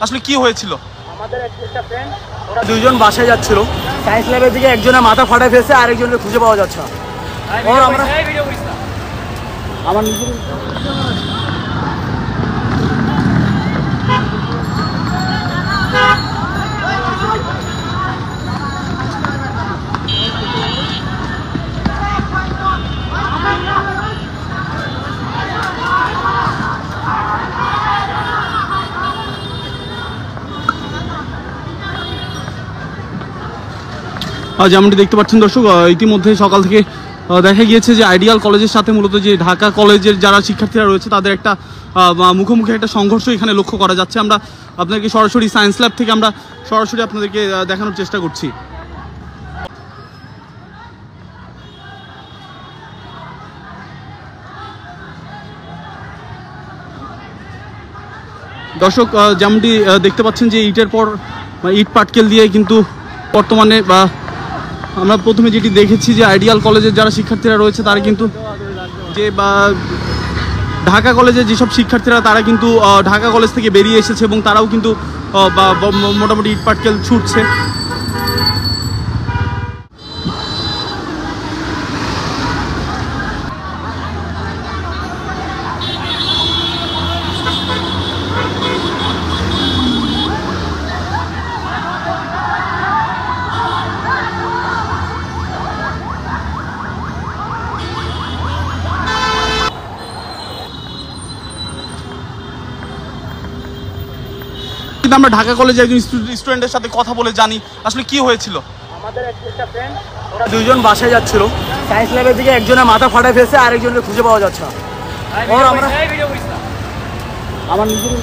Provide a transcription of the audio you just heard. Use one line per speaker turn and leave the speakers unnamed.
আসলে কি হয়েছিল?
আমাদের একটা ফ্রেন্ড, ওরা দুইজন বাসায় যাচ্ছিল, সায়েন্স ল্যাবের দিকে একজনের মাথা ফাটায় ফেলছে, আরেকজনকে খুঁজে পাওয়া যাচ্ছে না। আমার নিজের
যেমনটি দেখতে পাচ্ছেন দর্শক, ইতিমধ্যে সকাল থেকে দেখা গিয়েছে যে আইডিয়াল কলেজের সাথে মূলত যে ঢাকা কলেজের যারা শিক্ষার্থীরা রয়েছে তাদের একটা মুখোমুখি একটা সংঘর্ষ এখানে লক্ষ্য করা যাচ্ছে। আমরা আপনাদেরকে সরাসরি সায়েন্স ল্যাব থেকে আমরা সরাসরি আপনাদেরকে দেখানোর চেষ্টা করছি। দর্শক, যেমনটি দেখতে পাচ্ছেন যে ইটের পর ইট পাটকেল দিয়ে কিন্তু বর্তমানে আমরা প্রথমে যেটি দেখেছি যে আইডিয়াল কলেজের যারা শিক্ষার্থীরা রয়েছে তারা কিন্তু যে ঢাকা কলেজের যেসব শিক্ষার্থীরা তারা কিন্তু ঢাকা কলেজ থেকে বেরিয়ে এসেছে এবং তারাও কিন্তু মোটামুটি ইট পাটকেল ছুটছে। কিন্তু আমরা ঢাকা কলেজে একজন স্টুডেন্টের সাথে কথা বলে জানি আসলে কি হয়েছিল।
আমাদের একটা ফ্রেন্ড, ওরা দুইজন বাসায় যাচ্ছিল, সায়েন্স ল্যাবের দিকে একজনের মাথা ফাটায় ফেলছে, আরেকজনকে খুঁজে পাওয়া যাচ্ছে না। আমার নিজের